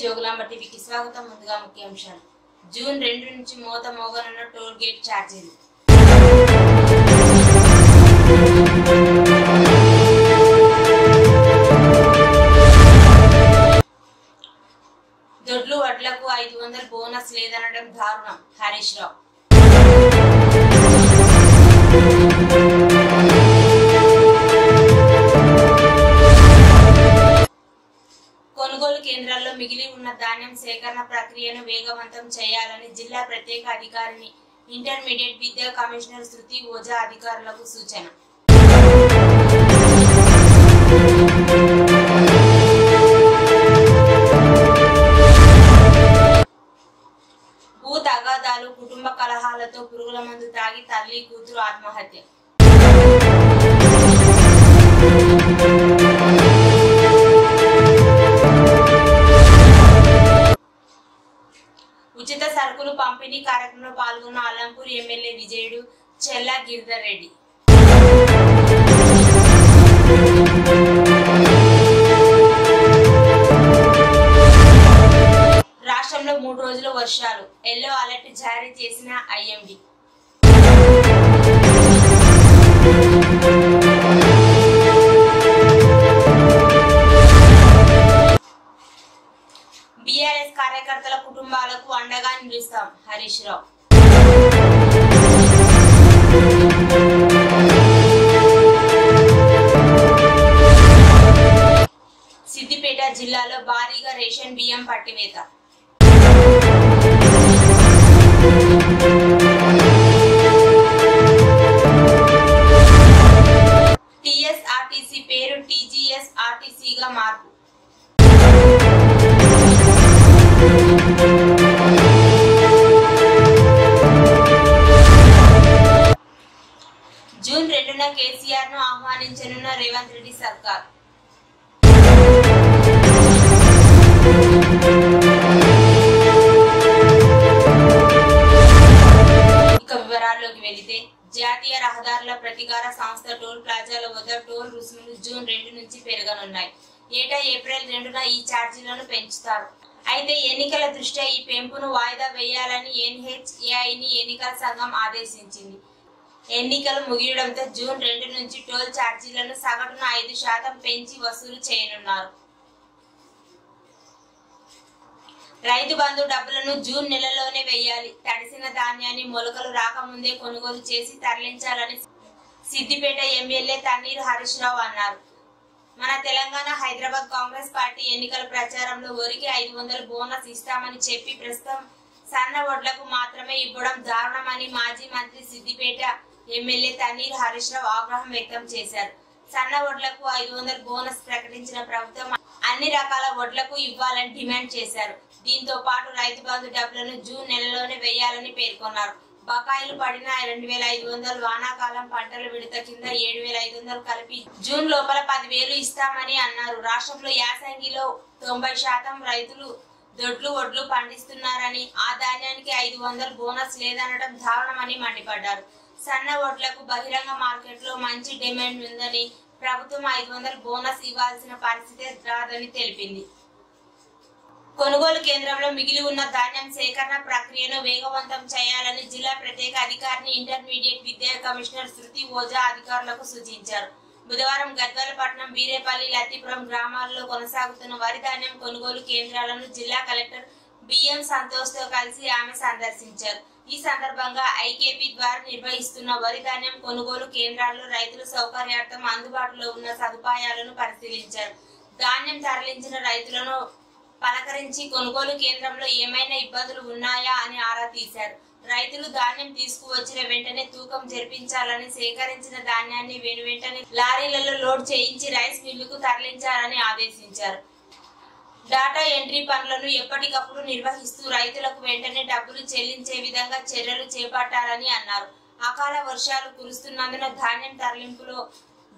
జోగులాంబ టీవీకి స్వాగతం. ముందుగా ముఖ్యాంశాలు. జూన్ 2 నుంచి మోత మోగనున్న టోల్ గేట్ ఛార్జీలు. దొడ్లు వడ్లకు 500 బోనస్ లేదనడం దారుణం. హరీష్ రావు. కొనుగోలు కేంద్రాల్లో మిగిలి ఉన్న ధాన్యం సేకరణ ప్రక్రియను వేగవంతం చేయాలని జిల్లా ప్రత్యేక అధికారిని ఇంటర్మీడియట్ విద్యా కమిషనర్ శృతి ఓజా అధికారులకు సూచన. భూ తగాదాలు, కుటుంబ కలహాలతో పురుగుల మందు తాగి తల్లి కూతురు ఆత్మహత్య. ఉచిత సరుకులు పంపిణీ కార్యక్రమంలో పాల్గొన్న అల్లంపూర్ ఎమ్మెల్యే విజయుడు చెల్లా గిరిధర్ రెడ్డి. రాష్ట్రంలో 3 రోజులు వర్షాలు, ఎల్లో అలర్ట్ జారీ చేసిన ఐఎండీ. బీఆర్ఎస్ కార్యకర్తల కుటుంబాలకు అండగా నిలుస్తాం. హరీష్ రావు. సిద్దిపేట జిల్లాలో భారీగా రేషన్ బియ్యం పట్టివేత. టీఎస్ఆర్టీసీ పేరు టీజీఎస్ఆర్టీసీగా మార్పు. జూన్ 2న కేసీఆర్ ను ఆహ్వానించనున్న రేవంత్ రెడ్డి సర్కార్. ఇక వివరాల్లోకి వెళితే, జాతీయ రహదారుల ప్రతికార సంస్థ టోల్ ప్లాజాల వద్ద టోల్ రుసుములు జూన్ 2 నుంచి పెరగనున్నాయి. ఏటా ఏప్రిల్ 2న ఈ ఛార్జీలను పెంచుతారు. అయితే ఎన్నికల దృష్ట్యా ఈ పెంపును వాయిదా వేయాలని ఎన్హెచ్ఏఐని ఎన్నికల సంఘం ఆదేశించింది. ఎన్నికలు ముగియడంతో జూన్ 2 నుంచి టోల్ ఛార్జీలను సగటున 5% పెంచి వసూలు చేయనున్నారు. రైతు బంధు డబ్బులను జూన్ నెలలోనే వేయాలి. తడిసిన ధాన్యాన్ని మొలకలు రాకముందే కొనుగోలు చేసి తరలించాలని సిద్దిపేట ఎమ్మెల్యే తన్నీరు హరీష్ రావు అన్నారు. మన తెలంగాణ హైదరాబాద్ కాంగ్రెస్ పార్టీ ఎన్నికల ప్రచారంలో వరికి 500 బోనస్ ఇస్తామని చెప్పి ప్రస్తుతం సన్న వడ్లకు మాత్రమే ఇవ్వడం దారుణమని మాజీ మంత్రి సిద్దిపేట ఎమ్మెల్యే తన్నీరు హరీష్ రావు ఆగ్రహం వ్యక్తం చేశారు. సన్న వడ్లకు 500 బోనస్ ప్రకటించిన ప్రభుత్వం అన్ని రకాల వడ్లకు ఇవ్వాలని డిమాండ్ చేశారు. దీంతో పాటు రైతు బంధు డబ్బులను జూన్ నెలలోనే వేయాలని పేర్కొన్నారు. బకాయిలు పడిన 2500 వానాకాలం పంటల విడత కింద 7500 కలిపి జూన్ లోపల 10,000 ఇస్తామని అన్నారు. రాష్ట్రంలో యాసంగిలో 90% రైతులు దొడ్లు వడ్లు పండిస్తున్నారని, ఆ ధాన్యానికి 500 బోనస్ లేదనడం దారుణమని మండిపడ్డారు. సన్న వడ్లకు బహిరంగ మార్కెట్లో మంచి డిమాండ్ ఉందని, ప్రభుత్వం 500 బోనస్ ఇవ్వాల్సిన పరిస్థితి రాదని తెలిపింది. కొనుగోలు కేంద్రంలో మిగిలి ఉన్న ధాన్యం సేకరణ ప్రక్రియను వేగవంతం చేయాలని జిల్లా ప్రత్యేక అధికారిని ఇంటర్మీడియట్ విద్యా కమిషనర్ శృతి ఓజా అధికారులకు సూచించారు. బుధవారం గద్వాల పట్టణం, బీరేపల్లి, లత్తిపురం గ్రామాల్లో కొనసాగుతున్న వరి ధాన్యం కొనుగోలు కేంద్రాలను జిల్లా కలెక్టర్ బిఎం సంతోష్ తో కలిసి ఆమె సందర్శించారు. ఈ సందర్భంగా ఐకేపీ ద్వారా నిర్వహిస్తున్న వరి ధాన్యం కొనుగోలు కేంద్రాల్లో రైతుల సౌకర్యార్థం అందుబాటులో ఉన్న సదుపాయాలను పరిశీలించారు. ధాన్యం తరలించిన రైతులను పలకరించి కొనుగోలు కేంద్రంలో ఏమైనా ఇబ్బందులు ఉన్నాయా అని ఆరా తీశారు. రైతులు ధాన్యం తీసుకువచ్చిన వెంటనే తూకం జరిపించాలని, సేకరించిన ధాన్యాన్ని వెంటనే లారీలలో లోడ్ చేయించి రైస్ మిల్లుకు తరలించాలని ఆదేశించారు. డాటా ఎంట్రీ పనులను ఎప్పటికప్పుడు నిర్వహిస్తూ రైతులకు వెంటనే డబ్బులు చెల్లించే విధంగా చర్యలు చేపట్టాలని అన్నారు. అకాల వర్షాలు కురుస్తున్నందున ధాన్యం తరలింపులో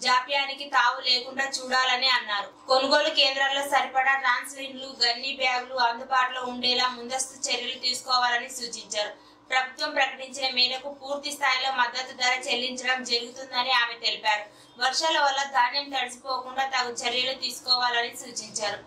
జాప్యానికి తావు లేకుండా చూడాలని అన్నారు. కొనుగోలు కేంద్రాల్లో సరిపడా ట్రాన్స్లిన్లు, గన్ని బ్యాగులు అందుబాటులో ఉండేలా ముందస్తు చర్యలు తీసుకోవాలని సూచించారు. ప్రభుత్వం ప్రకటించిన మేరకు పూర్తి స్థాయిలో మద్దతు ధర చెల్లించడం జరుగుతుందని ఆమె తెలిపారు. వర్షాల వల్ల ధాన్యం తడిసిపోకుండా తగు చర్యలు తీసుకోవాలని సూచించారు.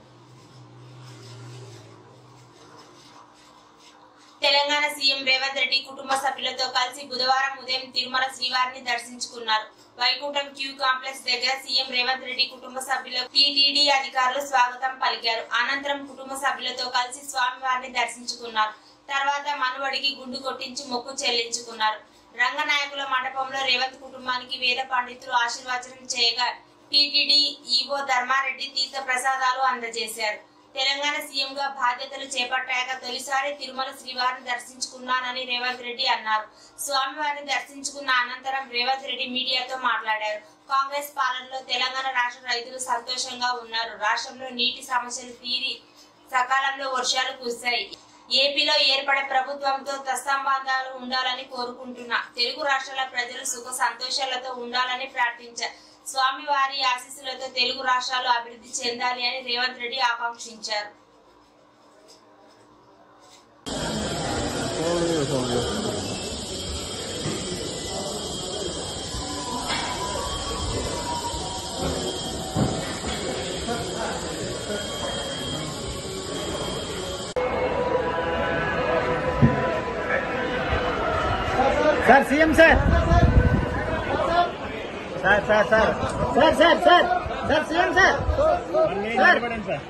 తెలంగాణ సీఎం రేవంత్ రెడ్డి కుటుంబ సభ్యులతో కలిసి బుధవారం ఉదయం తిరుమల శ్రీవారిని దర్శించుకున్నారు. వైకుంఠం క్యూ కాంప్లెక్స్ దగ్గర సీఎం రేవంత్ రెడ్డి కుటుంబ సభ్యులకు టీటీడీ అధికారులు స్వాగతం పలికారు. అనంతరం కుటుంబ సభ్యులతో కలిసి స్వామివారిని దర్శించుకున్నారు. తర్వాత మనువడికి గుండు కొట్టించి మొక్కు చెల్లించుకున్నారు. రంగనాయకుల మండపంలో రేవంత్ కుటుంబానికి వేద పండితులు ఆశీర్వచనం చేయగా టీటీడీ ఈవో ధర్మారెడ్డి తీర్థ ప్రసాదాలు అందజేశారు. తెలంగాణ సీఎం గా బాధ్యతలు చేపట్టాక తొలిసారి తిరుమల శ్రీవారిని దర్శించుకున్నానని రేవంత్ రెడ్డి అన్నారు. స్వామివారిని దర్శించుకున్న అనంతరం రేవంత్ రెడ్డి మీడియాతో మాట్లాడారు. కాంగ్రెస్ పాలనలో తెలంగాణ రాష్ట్ర రైతులు సంతోషంగా ఉన్నారు. రాష్ట్రంలో నీటి సమస్యలు తీరి సకాలంలో వర్షాలు కురిశాయి. ఏపీలో ఏర్పడే ప్రభుత్వంతో సత్సంబంధాలు ఉండాలని కోరుకుంటున్నా. తెలుగు రాష్ట్రాల ప్రజలు సుఖ సంతోషాలతో ఉండాలని ప్రార్థించారు. స్వామివారి ఆశీస్సులతో తెలుగు రాష్ట్రాలు అభివృద్ధి చెందాలి అని రేవంత్ రెడ్డి ఆకాంక్షించారు. Sir CM sir sir sir sir sir sir sir sir CM sir sir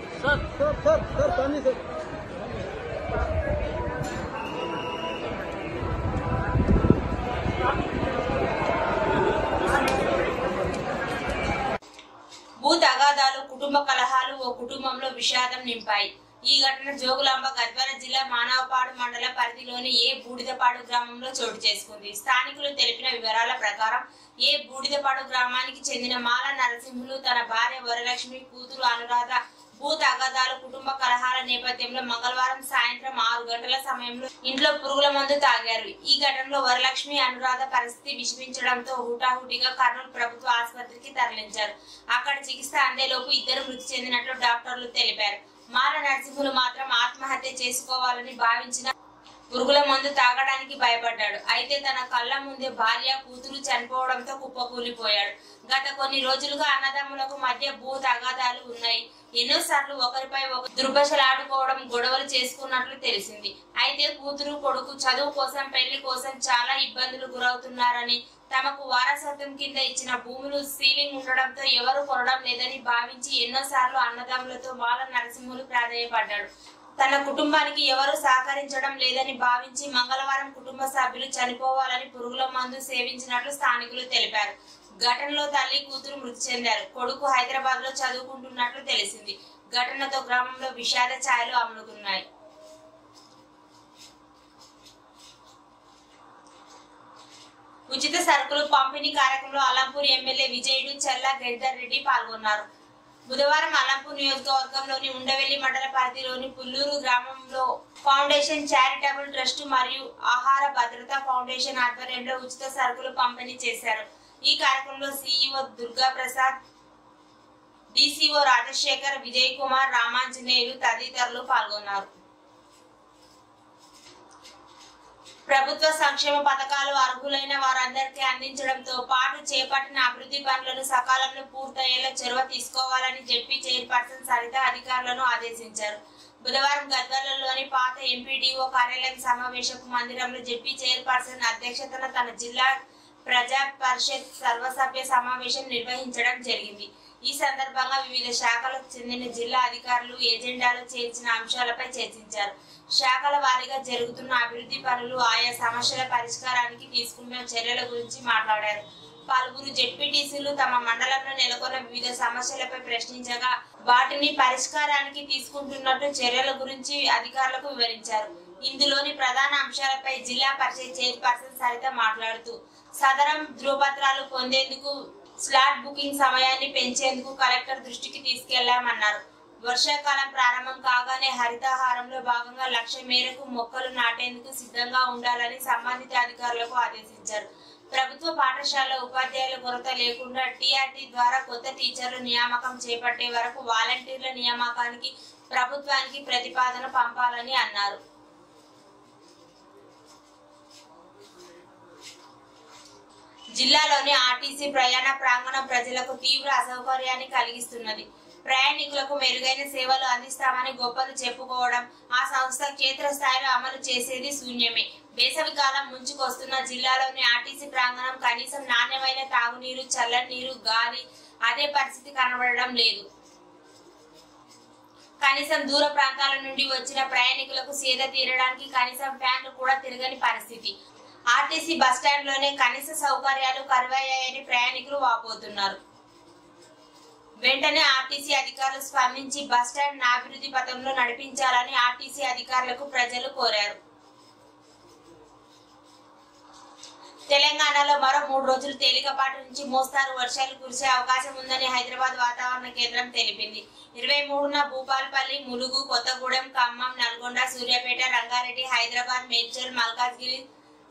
భూ తగాదాలు, కుటుంబ కలహాలు ఓ కుటుంబంలో విషాదం నింపాయి. ఈ ఘటన జోగులాంబ గద్వాల జిల్లా మానవపాడు మండల పరిధిలోని ఏ బూడిదపాడు గ్రామంలో చోటు చేసుకుంది. స్థానికులు తెలిపిన వివరాల ప్రకారం ఏ బూడిదపాడు గ్రామానికి చెందిన మాల నరసింహులు తన భార్య వరలక్ష్మి, కూతురు అనురాధ భూ తగాదాలు, కుటుంబ కలహాల నేపథ్యంలో మంగళవారం సాయంత్రం 6 గంటల సమయంలో ఇంట్లో పురుగుల మందు తాగారు. ఈ ఘటనలో వరలక్ష్మి, అనురాధ పరిస్థితి విషమించడంతో హుటాహుటిగా కర్నూలు ప్రభుత్వ ఆసుపత్రికి తరలించారు. అక్కడ చికిత్స అందేలోపు ఇద్దరు మృతి చెందినట్లు డాక్టర్లు తెలిపారు. మాల నరసింహులు మాత్రం ఆత్మహత్య చేసుకోవాలని భావించిన పురుగుల మందు తాగడానికి భయపడ్డాడు. అయితే తన కళ్ళ ముందే భార్య, కూతురు చనిపోవడంతో కుప్పకూలిపోయాడు. గత కొన్ని రోజులుగా అన్నదమ్ములకు మధ్య భూ తగాదాలు ఉన్నాయి. ఎన్నోసార్లు ఒకరిపై ఒకరు దుర్భషలాడుకోవడం, గొడవలు చేసుకున్నట్లు తెలిసింది. అయితే కూతురు, కొడుకు చదువు కోసం, పెళ్లి కోసం చాలా ఇబ్బందులు గురవుతున్నారని, తమకు వారసత్వం కింద ఇచ్చిన భూములు సీలింగ్ ఉండడంతో ఎవరు కొనడం లేదని భావించి ఎన్నోసార్లు అన్నదమ్ములతో మాల నరసింహులు ప్రాధేయపడ్డాడు. తన కుటుంబానికి ఎవరు సహకరించడం లేదని భావించి మంగళవారం కుటుంబ సభ్యులు చనిపోవాలని పురుగుల మందు సేవించినట్లు స్థానికులు తెలిపారు. ఘటనలో తల్లి, కూతురు మృతి చెందారు. కొడుకు హైదరాబాద్ లో చదువుకుంటున్నట్లు తెలిసింది. ఘటనతో గ్రామంలో విషాద ఛాయలు అమ్ముకున్నాయి. ఉచిత సరుకులు పంపిణీ కార్యక్రమంలో అలంపూర్ ఎమ్మెల్యే విజయుడు చల్లా గిరిధర్ రెడ్డి పాల్గొన్నారు. బుధవారం అలంపూర్ నియోజకవర్గంలోని ఉండవెల్లి మండల పరిధిలోని పుల్లూరు గ్రామంలో ఫౌండేషన్ చారిటబుల్ ట్రస్ట్ మరియు ఆహార భద్రతా ఫౌండేషన్ ఆధ్వర్యంలో ఉచిత సరుకులు పంపిణీ చేశారు. ఈ కార్యక్రమంలో సీఈఓ దుర్గా ప్రసాద్, డిసిఓ రాజశేఖర్, విజయ్ కుమార్, రామాంజనేయులు తదితరులు పాల్గొన్నారు. ప్రభుత్వ సంక్షేమ పథకాలు అర్హులైన వారందరికీ అందించడంతో పాటు చేపట్టిన అభివృద్ధి పనులను సకాలంలో పూర్తయ్యేలా చొరవ తీసుకోవాలని జెడ్పీ చైర్పర్సన్ సరిత అధికారులను ఆదేశించారు. బుధవారం గద్వాలలోని పాత ఎంపీడీఓ కార్యాలయం సమావేశపు మందిరంలో జెడ్పీ చైర్పర్సన్ అధ్యక్షతన తన జిల్లా ప్రజా పరిషత్ సర్వసభ్య సమావేశం నిర్వహించడం జరిగింది. ఈ సందర్భంగా వివిధ శాఖలకు చెందిన జిల్లా అధికారులు ఎజెండాలో చేర్చిన అంశాలపై చర్చించారు. శాఖల వారీగా జరుగుతున్న అభివృద్ధి పనులు, ఆయా సమస్యల పరిష్కారానికి తీసుకున్న చర్యల గురించి మాట్లాడారు. పలువురు జెడ్పీటీసీలు తమ మండలంలో నెలకొన్న వివిధ సమస్యలపై ప్రశ్నించగా వాటిని పరిష్కారానికి తీసుకుంటున్నట్టు చర్యల గురించి అధికారులకు వివరించారు. ఇందులోని ప్రధాన అంశాలపై జిల్లా పరిషత్ చైర్పర్సన్ సరిత మాట్లాడుతూ సదరం ధృవపత్రాలు పొందేందుకు స్లాట్ బుకింగ్ సమయాన్ని పెంచేందుకు కలెక్టర్ దృష్టికి తీసుకెళ్లామన్నారు. వర్షాకాలం ప్రారంభం కాగానే హరితహారంలో భాగంగా 1,00,000 మేరకు మొక్కలు నాటేందుకు సిద్ధంగా ఉండాలని సంబంధిత అధికారులకు ఆదేశించారు. ప్రభుత్వ పాఠశాల ఉపాధ్యాయుల కొరత లేకుండా టీఆర్టీ ద్వారా కొత్త టీచర్ల నియామకం చేపట్టే వరకు వాలంటీర్ల నియామకానికి ప్రభుత్వానికి ప్రతిపాదన పంపాలని అన్నారు. జిల్లాలోని ఆర్టీసీ ప్రయాణ ప్రాంగణం ప్రజలకు తీవ్ర అసౌకర్యాన్ని కలిగిస్తున్నది. ప్రయాణికులకు మెరుగైన సేవలు అందిస్తామని గొప్పలు చెప్పుకోవడం, ఆ సంస్థ క్షేత్రస్థాయిలో అమలు చేసేది శూన్యమే. వేసవికాలం ముంచుకొస్తున్న జిల్లాలోని ఆర్టీసీ ప్రాంగణం కనీసం నాణ్యమైన తాగునీరు, చల్లని నీరు, గాలి అదే పరిస్థితి కనబడడం లేదు. కనీసం దూర ప్రాంతాల నుండి వచ్చిన ప్రయాణికులకు సేద తీరడానికి కనీసం ఫ్యాన్లు కూడా తిరగని పరిస్థితి. ఆర్టీసీ బస్టాండ్ లోనే కనీస సౌకర్యాలు కరువయ్యాయని ప్రయాణికులు వాపోతున్నారు. వెంటనే ఆర్టీసీ అధికారులు స్పందించి బస్టాండ్ అభివృద్ధి పథంలో నడిపించాలని ఆర్టీసీ అధికారులకు ప్రజలు కోరారు. తెలంగాణలో మరో 3 రోజులు తేలికపాటి నుంచి మోస్తారు వర్షాలు కురిసే అవకాశం ఉందని హైదరాబాద్ వాతావరణ కేంద్రం తెలిపింది. 23న భూపాలపల్లి, ములుగు, కొత్తగూడెం, ఖమ్మం, నల్గొండ, సూర్యాపేట, రంగారెడ్డి, హైదరాబాద్, మేడ్చల్, మల్కాజ్గిరి,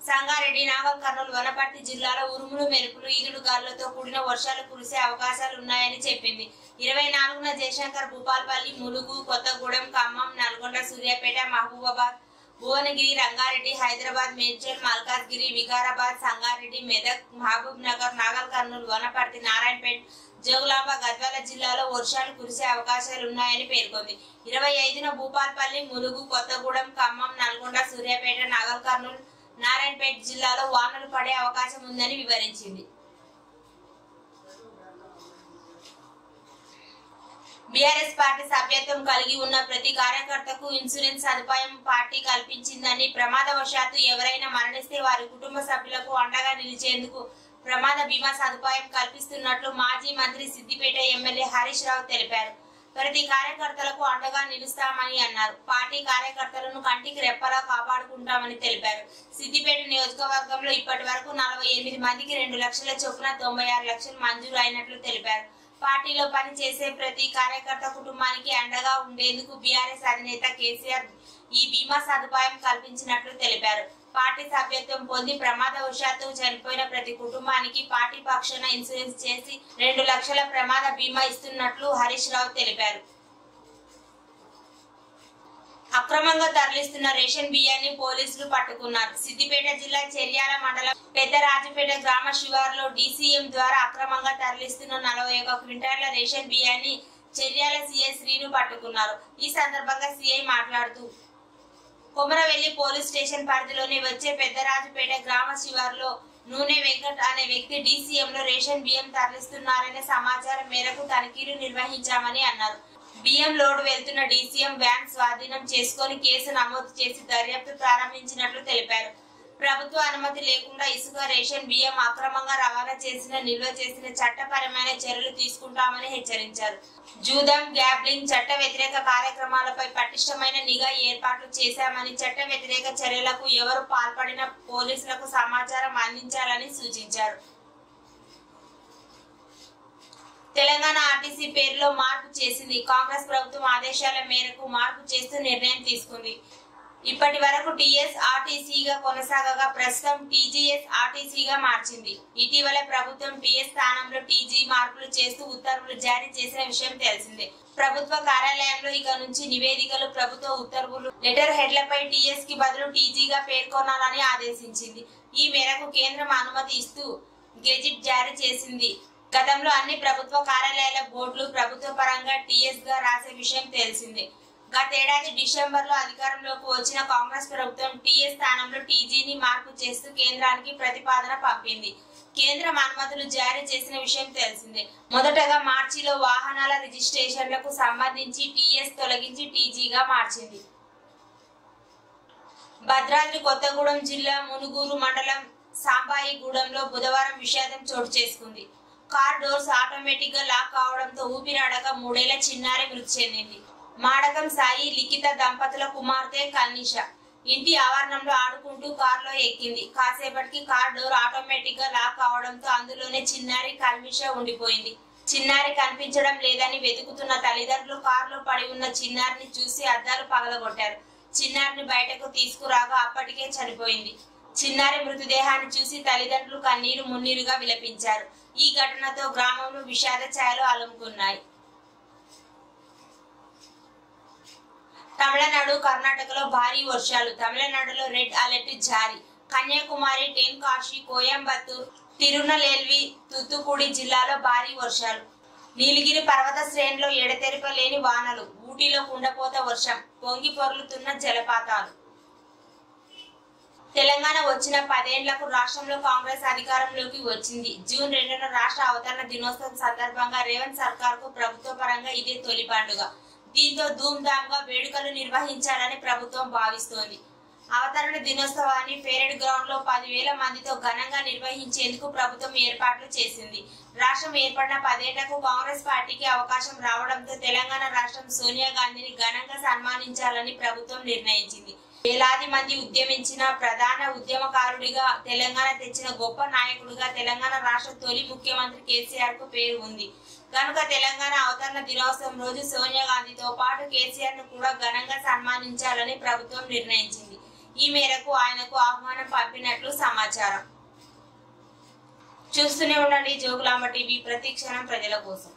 సంగారెడ్డి, నాగర్ కర్నూలు, వనపర్తి జిల్లాలో ఉరుములు, మెరుపులు, ఈదుడు గాలులతో కూడిన వర్షాలు కురిసే అవకాశాలు ఉన్నాయని చెప్పింది. 24న జయశంకర్, భూపాలపల్లి, ములుగు, కొత్తగూడెం, ఖమ్మం, నల్గొండ, సూర్యాపేట, మహబూబాబాద్, భువనగిరి, రంగారెడ్డి, హైదరాబాద్, మేడ్చల్, మల్కాజ్గిరి, వికారాబాద్, సంగారెడ్డి, మెదక్, మహబూబ్ నగర్, నాగర్ కర్నూలు, వనపర్తి, నారాయణపేట్, జోగులాంబ, గద్వాల జిల్లాలో వర్షాలు కురిసే అవకాశాలు ఉన్నాయని పేర్కొంది. 25న భూపాలపల్లి, ములుగు, కొత్తగూడెం, ఖమ్మం, నల్గొండ, సూర్యాపేట, నాగర్ కర్నూలు, నారాయణపేట్ జిల్లాలో వానలు పడే అవకాశం ఉందని వివరించింది. బీఆర్ఎస్ పార్టీ సభ్యత్వం కలిగి ఉన్న ప్రతి కార్యకర్తకు ఇన్సూరెన్స్ సదుపాయం పార్టీ కల్పించిందని, ప్రమాదవశాత్తు ఎవరైనా మరణిస్తే వారి కుటుంబ సభ్యులకు అండగా నిలిచేందుకు ప్రమాద బీమా సదుపాయం కల్పిస్తున్నట్లు మాజీ మంత్రి సిద్దిపేట ఎమ్మెల్యే హరీష్ రావు తెలిపారు. ప్రతి కార్యకర్తలకు అండగా నిలుస్తామని అన్నారు. పార్టీ కార్యకర్తలను కంటికి రెప్పలా కాపాడుకుంటామని తెలిపారు. సిద్దిపేట నియోజకవర్గంలో ఇప్పటి వరకు 48 మందికి 2 లక్షల చొప్పున 96 లక్షలు మంజూరు అయినట్లు తెలిపారు. పార్టీలో పనిచేసే ప్రతి కార్యకర్త కుటుంబానికి అండగా ఉండేందుకు బీఆర్ఎస్ అధినేత కేసీఆర్ ఈ బీమా సదుపాయం కల్పించినట్లు తెలిపారు. పార్టీ సభ్యత్వం పొంది ప్రమాదవశాత్తు చనిపోయిన ప్రతి కుటుంబానికి పార్టీ పక్షాన ఇన్సూరెన్స్ చేసి 2 లక్షల ప్రమాద బీమా ఇస్తున్నట్లు హరీష్ రావు తెలిపారు. అక్రమంగా తరలిస్తున్న రేషన్ బియ్యాన్ని పోలీసులు పట్టుకున్నారు. సిద్దిపేట జిల్లా చెర్యాల మండలం పెద్దరాజుపేట గ్రామ శివారులో డీసీఎం ద్వారా అక్రమంగా తరలిస్తున్న 41 క్వింటాల రేషన్ బియ్యాన్ని చెర్యాల సీఐ శ్రీను పట్టుకున్నారు. ఈ సందర్భంగా సీఐ మాట్లాడుతూ, కొమరవెల్లి పోలీస్ స్టేషన్ పరిధిలోని వచ్చే పెద్దరాజుపేట గ్రామ శివారులో నూనె వెంకట్ అనే వ్యక్తి డీసీఎం లో రేషన్ బియ్యం తరలిస్తున్నారనే సమాచారం మేరకు తనిఖీలు నిర్వహించామని అన్నారు. బియ్యం లోడ్ వెళ్తున్న డీసీఎం వ్యాన్ స్వాధీనం చేసుకుని కేసు నమోదు చేసి దర్యాప్తు ప్రారంభించినట్లు తెలిపారు. ప్రభుత్వ అనుమతి లేకుండా ఇసుక, రేషన్ బియ్యం అక్రమంగా రవాణా చేసిన, నిల్వ చేసిన చట్టపరమైన చర్యలు తీసుకుంటామని హెచ్చరించారు. జూదం, గ్యాబ్లింగ్, చట్ట వ్యతిరేక కార్యక్రమాలపై పటిష్టమైన నిఘా ఏర్పాట్లు చేశామని, చట్ట వ్యతిరేక చర్యలకు ఎవరు పాల్పడిన పోలీసులకు సమాచారం అందించాలని సూచించారు. తెలంగాణ ఆర్టీసీ పేరులో మార్పు చేసింది. కాంగ్రెస్ ప్రభుత్వం ఆదేశాల మేరకు మార్పు చేస్తూ నిర్ణయం తీసుకుంది. ఇప్పటి వరకు టీఎస్ ఆర్టీసీగా కొనసాగగా ప్రస్తుతం టీజీఎస్ ఆర్టీసీగా మార్చింది. ఇటీవల ప్రభుత్వం టీఎస్ స్థానంలో టీజీ మార్పులు చేస్తూ ఉత్తర్వులు జారీ చేసిన విషయం తెలిసిందే. ప్రభుత్వ కార్యాలయంలో ఇక నుంచి నివేదికలు, ప్రభుత్వ ఉత్తర్వులు, లెటర్ హెడ్లపై టీఎస్ కి బదులు టీజీగా పేర్కొనాలని ఆదేశించింది. ఈ మేరకు కేంద్రం అనుమతి ఇస్తూ గెజిట్ జారీ చేసింది. గతంలో అన్ని ప్రభుత్వ కార్యాలయాల బోర్డులు ప్రభుత్వ పరంగా టీఎస్ గా రాసే విషయం తెలిసిందే. గతేడాది డిసెంబర్లో అధికారంలోకి వచ్చిన కాంగ్రెస్ ప్రభుత్వం టీఎస్ స్థానంలో టీజీని మార్పు చేస్తూ కేంద్రానికి ప్రతిపాదన పంపింది. కేంద్రం అనుమతులు జారీ చేసిన విషయం తెలిసిందే. మొదటగా మార్చిలో వాహనాల రిజిస్ట్రేషన్లకు సంబంధించి టీఎస్ తొలగించి టీజీగా మార్చింది. భద్రాద్రి కొత్తగూడెం జిల్లా మునుగూరు మండలం సాంబాయిగూడెంలో బుధవారం విషాదం చోటు చేసుకుంది. కార్ డోర్స్ ఆటోమేటిక్ గా లాక్ కావడంతో ఊపిరాడక 3 ఏళ్ల చిన్నారి మృతి చెందింది. మాడకం సాయి, లిఖిత దంపతుల కుమార్తె కల్నిష ఇంటి ఆవరణంలో ఆడుకుంటూ కారులో ఎక్కింది. కాసేపటికి కార్ డోర్ ఆటోమేటిక్ గా లాక్ కావడంతో అందులోనే చిన్నారి కల్నిష ఉండిపోయింది. చిన్నారి కనిపించడం లేదని వెతుకుతున్న తల్లిదండ్రులు కారులో పడి ఉన్న చిన్నారిని చూసి అద్దాలు పగలగొట్టారు. చిన్నారిని బయటకు తీసుకురాగా అప్పటికే చనిపోయింది. చిన్నారి మృతదేహాన్ని చూసి తల్లిదండ్రులు కన్నీరు మున్నీరుగా విలపించారు. ఈ ఘటనతో గ్రామంలో విషాద ఛాయలు అలుముకున్నాయి. తమిళనాడు, కర్ణాటకలో భారీ వర్షాలు. తమిళనాడులో రెడ్ అలర్ట్ జారీ. కన్యాకుమారి, టెన్కాశి, కోయంబత్తూర్, తిరునెల్వేలి, తూత్తుకుడి జిల్లాలో భారీ వర్షాలు. నీలగిరి పర్వత శ్రేణిలో ఎడతెరిపలేని వానలు, ఊటీలో కుండపోత వర్షం, పొంగి పొర్లుతున్న జలపాతాలు. తెలంగాణ వచ్చిన 10 ఏళ్లకు రాష్ట్రంలో కాంగ్రెస్ అధికారంలోకి వచ్చింది. జూన్ 2న రాష్ట్ర అవతరణ దినోత్సవం సందర్భంగా రేవంత్ సర్కార్ కు ప్రభుత్వ పరంగా ఇదే తొలి పండుగ. దీంతో ధూమ్ధామ్ గా వేడుకలు నిర్వహించాలని ప్రభుత్వం భావిస్తోంది. అవతరణ దినోత్సవాన్ని పెరేడ్ గ్రౌండ్ లో 10,000 మందితో ఘనంగా నిర్వహించేందుకు ప్రభుత్వం ఏర్పాట్లు చేసింది. రాష్ట్రం ఏర్పడిన 10 ఏళ్లకు కాంగ్రెస్ పార్టీకి అవకాశం రావడంతో తెలంగాణ రాష్ట్రం సోనియా గాంధీని ఘనంగా సన్మానించాలని ప్రభుత్వం నిర్ణయించింది. వేలాది మంది ఉద్యమించిన ప్రధాన ఉద్యమకారుడిగా, తెలంగాణ తెచ్చిన గొప్ప నాయకుడిగా తెలంగాణ రాష్ట్ర తొలి ముఖ్యమంత్రి కేసీఆర్ కు పేరు ఉంది. కనుక తెలంగాణ అవతరణ దినోత్సవం రోజు సోనియా గాంధీతో పాటు కేసీఆర్ ను కూడా ఘనంగా సన్మానించాలని ప్రభుత్వం నిర్ణయించింది. ఈ మేరకు ఆయనకు ఆహ్వానం పంపినట్లు సమాచారం. చూస్తూనే ఉండండి జోగులాంబ టీవీ, ప్రతి క్షణం ప్రజల కోసం.